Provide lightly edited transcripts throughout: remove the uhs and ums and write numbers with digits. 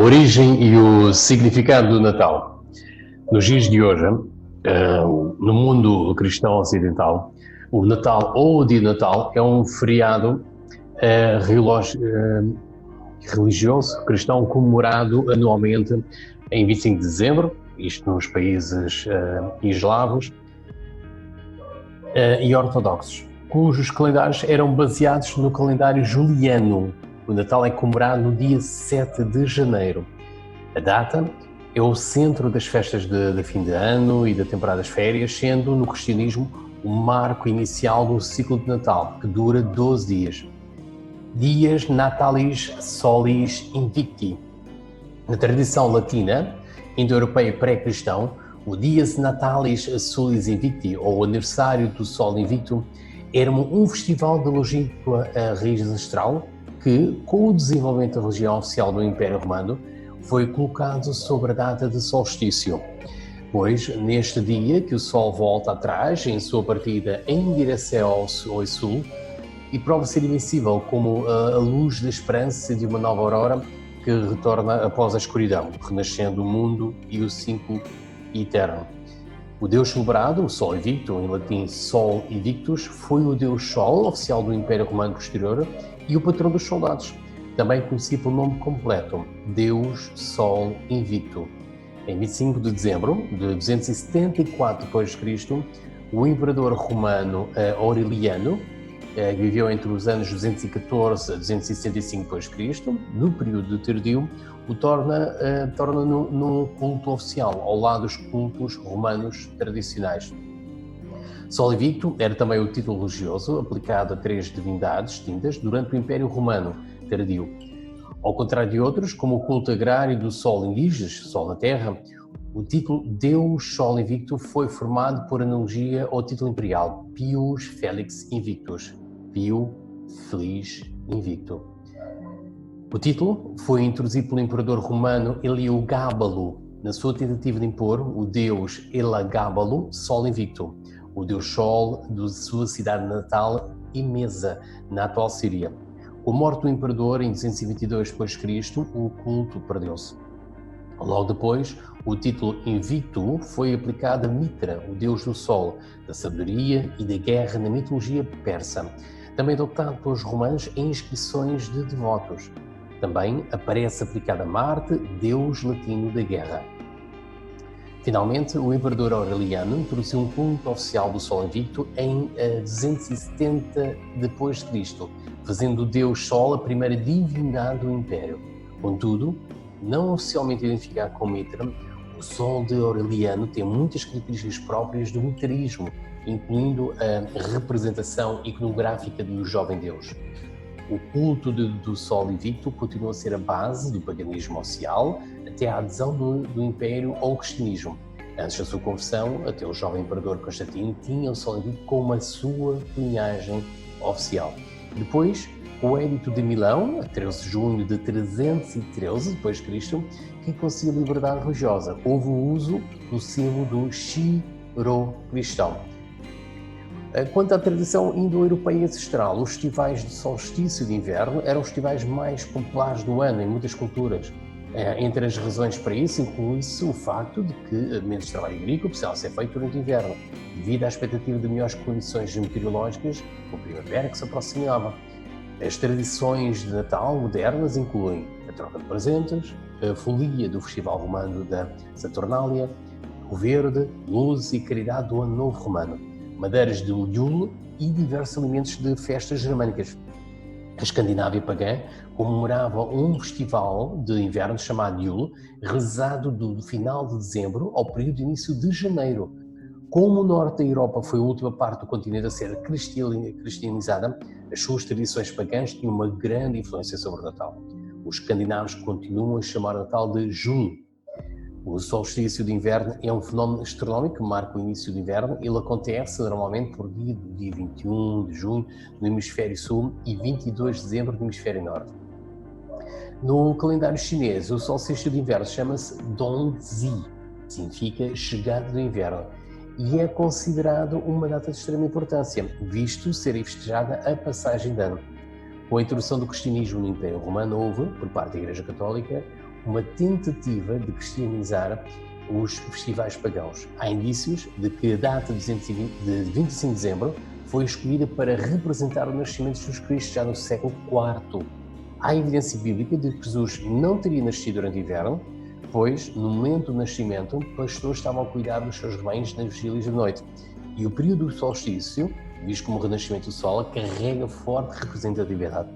origem e o significado do Natal. Nos dias de hoje, no mundo cristão ocidental, o Natal ou o Dia de Natal é um feriado religioso cristão comemorado anualmente em 25 de dezembro, isto nos países eslavos e ortodoxos, cujos calendários eram baseados no calendário juliano. O Natal é comemorado no dia 7 de janeiro. A data é o centro das festas de fim de ano e da temporada das férias, sendo no cristianismo o marco inicial do ciclo de Natal, que dura 12 dias. Dies Natalis Solis Invicti. Na tradição latina, indo-europeia pré-cristão, o Dies Natalis Solis Invicti, ou aniversário do Sol Invicto, era um festival de longínqua raiz ancestral que, com o desenvolvimento da religião oficial do Império Romano, foi colocado sobre a data de solstício, pois neste dia que o Sol volta atrás em sua partida em direção ao sul e prova ser invencível como a luz da esperança de uma nova aurora que retorna após a escuridão, renascendo o mundo e o ciclo eterno. O deus celebrado, o Sol Invicto, em latim Sol Invictus, foi o deus Sol, oficial do Império Romano posterior, e o patrão dos soldados, também conhecido pelo nome completo, Deus Sol Invicto. Em 25 de dezembro de 274 d.C., o imperador romano Aureliano, que viveu entre os anos 214 a 265 d.C., no período tardio, o torna num culto oficial, ao lado dos cultos romanos tradicionais. Sol Invicto era também o título religioso aplicado a 3 divindades distintas durante o Império Romano tardio. Ao contrário de outros, como o culto agrário do Sol Indígenas, Sol na Terra, o título Deus Sol Invicto foi formado por analogia ao título imperial Pius Felix Invictus, Pio Feliz Invicto. O título foi introduzido pelo imperador romano Heliogábalo, na sua tentativa de impor o deus Elagabalus Sol Invicto, o deus Sol de sua cidade natal Emesa, na atual Síria. Com a morte do imperador em 222 d.C., o culto perdeu-se. Logo depois, o título Invicto foi aplicado a Mitra, o deus do Sol, da sabedoria e da guerra na mitologia persa, também adotado pelos romanos em inscrições de devotos. Também aparece aplicado a Marte, deus latino da guerra. Finalmente, o imperador Aureliano introduziu um culto oficial do Sol Invicto em 270 d.C., fazendo o deus Sol a primeira divindade do Império. Contudo, não oficialmente identificado como Mitra, o Sol de Aureliano tem muitas características próprias do mitarismo, incluindo a representação iconográfica do jovem deus. O culto do Sol Invicto continua a ser a base do paganismo oficial até a adesão do Império ao cristianismo. Antes da sua conversão, até o jovem imperador Constantino tinha o Sol Invicto como a sua linhagem oficial. Depois, o Edito de Milão, a 13 de junho de 313 d.C., que concedeu liberdade religiosa, houve o uso do símbolo do Xirocristão. Quanto à tradição indo-europeia ancestral, os festivais de solstício de inverno eram os festivais mais populares do ano em muitas culturas. Entre as razões para isso inclui-se o facto de que menos trabalho agrícola precisava ser feito durante o inverno, devido à expectativa de melhores condições meteorológicas com a primavera que se aproximava. As tradições de Natal modernas incluem a troca de presentes, a folia do Festival Romano da Saturnália, o verde, luz e caridade do Ano Novo Romano, madeiras de Yule e diversos alimentos de festas germânicas. A Escandinávia pagã comemorava um festival de inverno chamado Yule, realizado do final de dezembro ao período de início de janeiro. Como o norte da Europa foi a última parte do continente a ser cristianizada, as suas tradições pagãs tinham uma grande influência sobre o Natal. Os escandinavos continuam a chamar o Natal de Jul. O solstício de inverno é um fenómeno astronómico que marca o início do inverno. Ele acontece normalmente por dia 21 de julho no hemisfério sul e 22 de dezembro no hemisfério norte. No calendário chinês, o solstício de inverno chama-se Dongzi, significa chegada do inverno, e é considerado uma data de extrema importância, visto ser festejada a passagem de ano. Com a introdução do cristianismo no Império Romano, houve, por parte da Igreja Católica, uma tentativa de cristianizar os festivais pagãos. Há indícios de que a data de 25 de dezembro foi escolhida para representar o nascimento de Jesus Cristo já no século IV. Há evidência bíblica de que Jesus não teria nascido durante o inverno, pois, no momento do nascimento, pastores estavam a cuidar dos seus rebanhos nas vigílias da noite. E o período do solstício, visto como o renascimento do sol, carrega forte representatividade.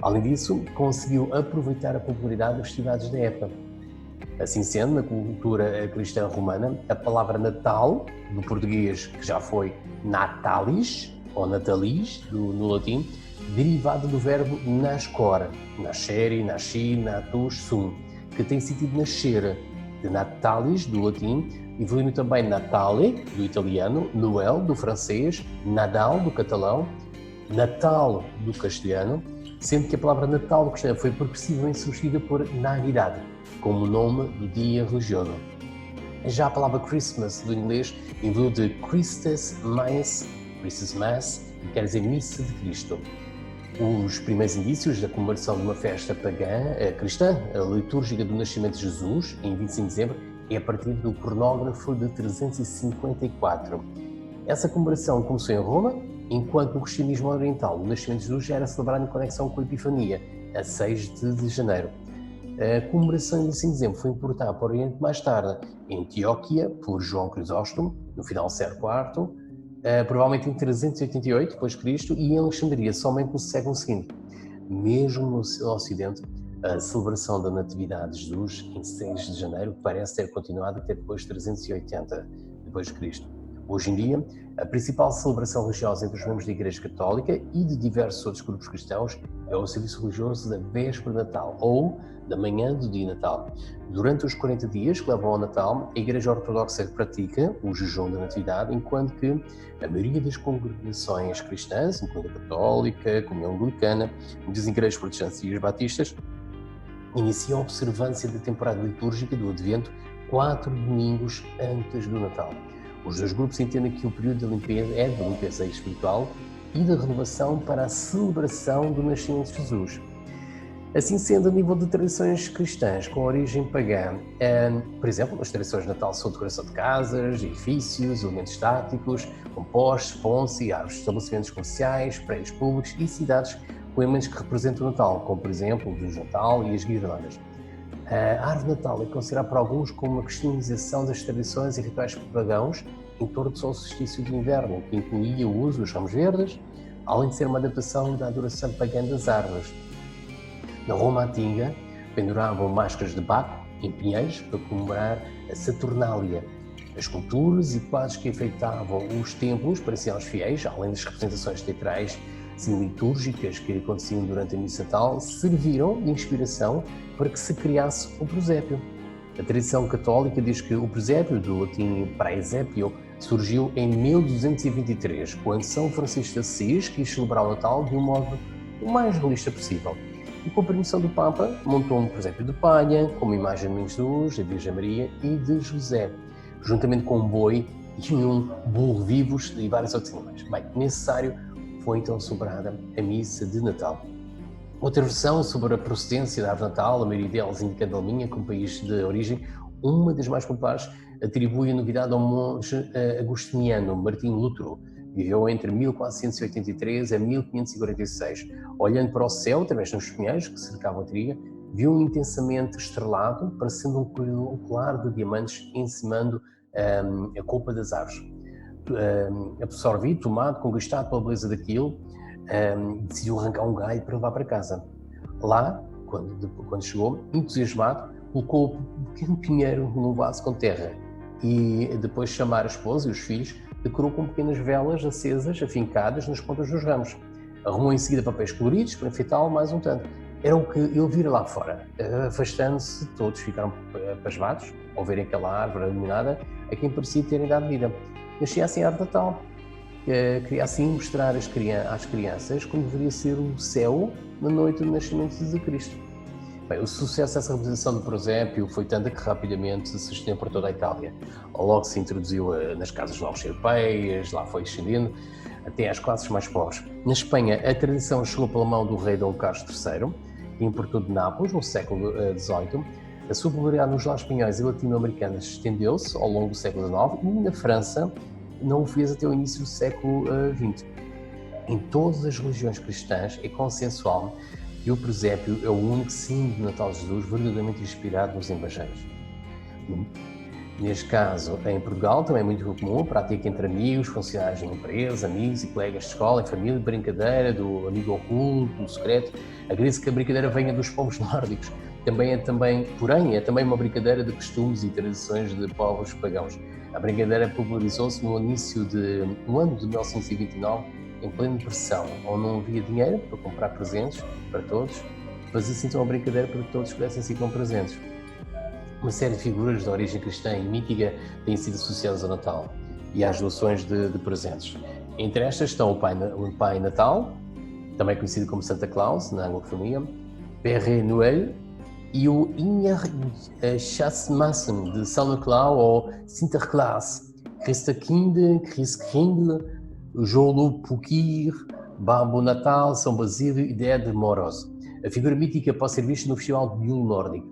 Além disso, conseguiu aproveitar a popularidade das festividades da época. Assim sendo, na cultura cristã romana, a palavra Natal, do português que já foi natalis, ou natalis, no latim, derivada do verbo nascere, nascere, nasci, natus, sum, que tem sentido nascer, de natalis, do latim, evoluindo também natale, do italiano, Noel, do francês, Nadal, do catalão, Natal, do castelhano, sendo que a palavra Natal do castelhano foi progressivamente substituída por Navidad, como nome do dia religioso. Já a palavra Christmas, do inglês, evoluiu de Christus Mass, que quer dizer Missa de Cristo. Os primeiros indícios da comemoração de uma festa pagã cristã, a litúrgica do nascimento de Jesus, em 25 de dezembro, é a partir do cronógrafo de 354. Essa comemoração começou em Roma, enquanto no cristianismo oriental o nascimento de Jesus já era celebrado em conexão com a Epifania, a 6 de janeiro. A comemoração em 25 de dezembro foi importada para o Oriente mais tarde, em Antioquia, por João Crisóstomo, no final do século IV, provavelmente em 388 d.C. e em Alexandria, somente no século seguinte. Mesmo no Ocidente, a celebração da Natividade de Jesus, em 6 de janeiro, parece ter continuado até depois de 380 d.C. Hoje em dia, a principal celebração religiosa entre os membros da Igreja Católica e de diversos outros grupos cristãos é o serviço religioso da véspera de Natal, ou da manhã do dia Natal. Durante os 40 dias que levam ao Natal, a Igreja Ortodoxa pratica o jejum da Natividade, enquanto que a maioria das congregações cristãs, incluindo a Católica, a Comunhão Anglicana, muitas igrejas protestantes e as batistas, iniciam a observância da temporada litúrgica do Advento 4 domingos antes do Natal. Os dois grupos entendem que o período de limpeza é de limpeza espiritual e de renovação para a celebração do nascimento de Jesus. Assim sendo, a nível de tradições cristãs com origem pagã, por exemplo, as tradições de Natal são decoração de casas, edifícios, elementos estáticos, com postes, pontes e árvores, estabelecimentos comerciais, prédios públicos e cidades com elementos que representam o Natal, como por exemplo o Deus Natal e as guirlandas. A árvore de Natal é considerada por alguns como uma cristianização das tradições e rituais pagãos em torno do solstício de inverno, que incluía o uso dos ramos verdes, além de ser uma adaptação da adoração pagã das árvores. Na Roma Antiga, penduravam máscaras de Baco em pinheiros para comemorar a Saturnália. As esculturas e quadros que enfeitavam os templos pareciam aos fiéis, além das representações teatrais litúrgicas que aconteciam durante a missa natal, serviram de inspiração para que se criasse o presépio. A tradição católica diz que o presépio, do latim praesépio, surgiu em 1223, quando São Francisco de Assis quis celebrar o Natal de um modo o mais realista possível. E com a permissão do Papa, montou um presépio de palha, com uma imagem de Jesus, da Virgem Maria e de José, juntamente com um boi e um burro vivos e vários outros animais. Bem, necessário foi então celebrada a missa de Natal. Outra versão sobre a procedência da árvore de Natal, a maioria delas indicando a Alemanha como país de origem, uma das mais populares atribui a novidade ao monge agostiniano Martinho Lutero. Viveu entre 1483 a 1546. Olhando para o céu, através dos pinheiros que cercavam a trilha, viu um intensamente estrelado, parecendo um colar de diamantes encimando a copa das árvores. Absorvido, tomado, conquistado pela beleza daquilo, decidiu arrancar um galho para levar para casa. Lá, quando chegou, entusiasmado, colocou um pequeno pinheiro num vaso com terra e, depois de chamar a esposa e os filhos, decorou com pequenas velas acesas, afincadas nas pontas dos ramos. Arrumou em seguida papéis coloridos para enfeitá-lo mais um tanto. Era o que ele vira lá fora. Afastando-se, todos ficaram pasmados ao verem aquela árvore iluminada a quem parecia terem dado vida. Nascia assim a árvore de Natal. Queria assim mostrar às crianças como deveria ser o céu na noite do nascimento de Cristo. Bem, o sucesso dessa representação do presépio foi tanto que rapidamente se estendeu por toda a Itália. Logo se introduziu nas casas novas europeias, lá foi descendendo até às classes mais pobres. Na Espanha, a tradição chegou pela mão do rei Dom Carlos III, que importou de Nápoles no século XVIII. A sua popularidade nos lares espanhóis e latino-americanos estendeu-se ao longo do século XIX e na França não o fez até o início do século XX. Em todas as religiões cristãs é consensual que o presépio é o único símbolo de Natal de Jesus verdadeiramente inspirado nos evangelhos. Neste caso, em Portugal, também é muito comum a prática entre amigos, funcionários de uma empresa, amigos e colegas de escola, em família, de brincadeira, do amigo oculto, do secreto. Acredita-se que a brincadeira venha dos povos nórdicos. Porém, é também uma brincadeira de costumes e tradições de povos pagãos. A brincadeira popularizou-se no ano de 1929, em plena depressão, onde não havia dinheiro para comprar presentes para todos. Fazia-se então a brincadeira para que todos pudessem se com presentes. Uma série de figuras de origem cristã e mítica têm sido associadas ao Natal e às doações de presentes. Entre estas estão o Pai Natal, também conhecido como Santa Claus, na anglofonia, Père Noël e o Ingerschatzmaßen de São Nicolau ou Sinterklaas, Christkind, Christkindl, Joulupukir, Babo Natal, São Basílio e Ded Moroz. A figura mítica pode ser vista no Festival de Yule nórdico.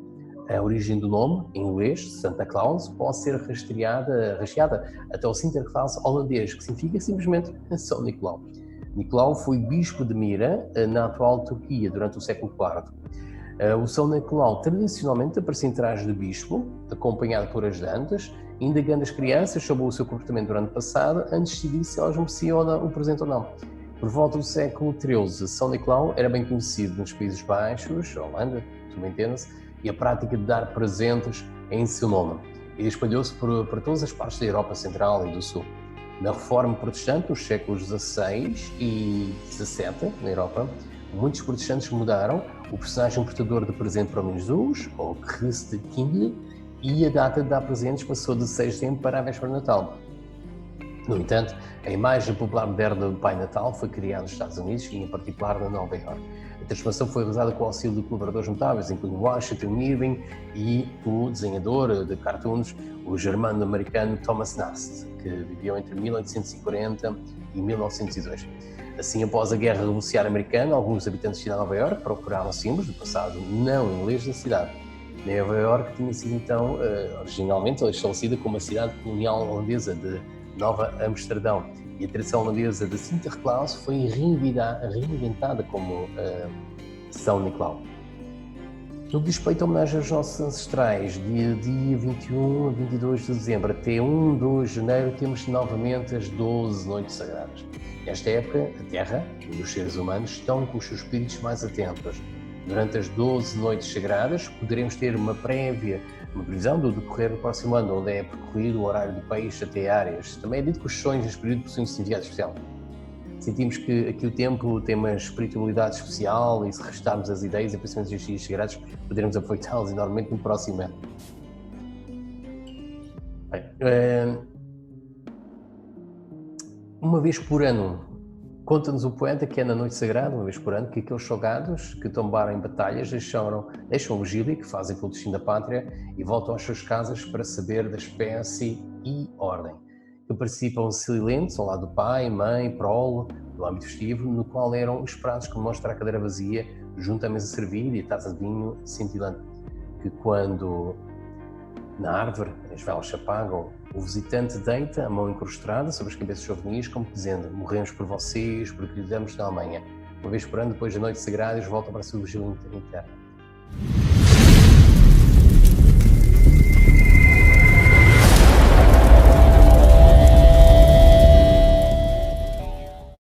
A origem do nome, em inglês, Santa Claus, pode ser rastreada até o Sinterklaas holandês, que significa simplesmente São Nicolau. Nicolau foi bispo de Mira, na atual Turquia, durante o século IV. O São Nicolau tradicionalmente aparecia em traje de bispo, acompanhado por ajudantes, indagando as crianças sobre o seu comportamento durante o passado, antes de decidir se elas mereciam o presente ou não. Por volta do século XIII, São Nicolau era bem conhecido nos Países Baixos, Holanda, também entenda-se, e a prática de dar presentes em seu nome. E espalhou-se por todas as partes da Europa Central e do Sul. Na Reforma Protestante, nos séculos XVI e XVII, na Europa, muitos protestantes mudaram o personagem portador de presente para o Menino Jesus, ou Christkindl, e a data de dar presentes passou de 6 de setembro para a véspera de Natal. No entanto, a imagem popular moderna do Pai Natal foi criada nos Estados Unidos e, em particular, na Nova Iorque. A transformação foi realizada com o auxílio de colaboradores notáveis, incluindo Washington Irving e o desenhador de cartoons, o germano-americano Thomas Nast, que viveu entre 1840 e 1902. Assim, após a Guerra Revolucionária Americana, alguns habitantes da cidade de Nova Iorque procuraram símbolos do passado não inglês da cidade. Nova Iorque tinha sido, então, originalmente estabelecida como a cidade colonial holandesa de Nova Amsterdão, e a tradição holandesa de Sinterklaas foi reinventada como São Nicolau. No que diz respeito à homenagem aos nossos ancestrais, dia 21 a 22 de dezembro até 1 de janeiro, temos novamente as 12 noites sagradas. Nesta época, a Terra e os seres humanos estão com os seus espíritos mais atentos. Durante as 12 noites sagradas, poderemos ter uma previsão do decorrer do próximo ano, onde é percorrido o horário do peixe até áreas. Também é dito que os sonhos neste período possuem um significado especial. Sentimos que aqui o tempo tem uma espiritualidade especial e se restarmos as ideias e pensamentos dos dias sagrados, poderemos aproveitá-los enormemente no próximo ano. Bem, uma vez por ano, conta-nos o poeta que é na noite sagrada, uma vez por ano, que aqueles soldados que tombaram em batalhas deixam o vigília, que fazem pelo destino da pátria, e voltam às suas casas para saber da espécie e ordem. Que participam silentes ao lado do pai, mãe, prole, do âmbito festivo, no qual eram os pratos que mostra a cadeira vazia, junto à mesa servida e a taça de vinho cintilante. Que quando na árvore as velas se apagam, o visitante deita a mão encrustada sobre as cabeças juvenis, como dizendo: morremos por vocês, porque lhe damos na Alemanha. Uma vez por ano, depois da noite sagrada, eles voltam para a sua vigília interna.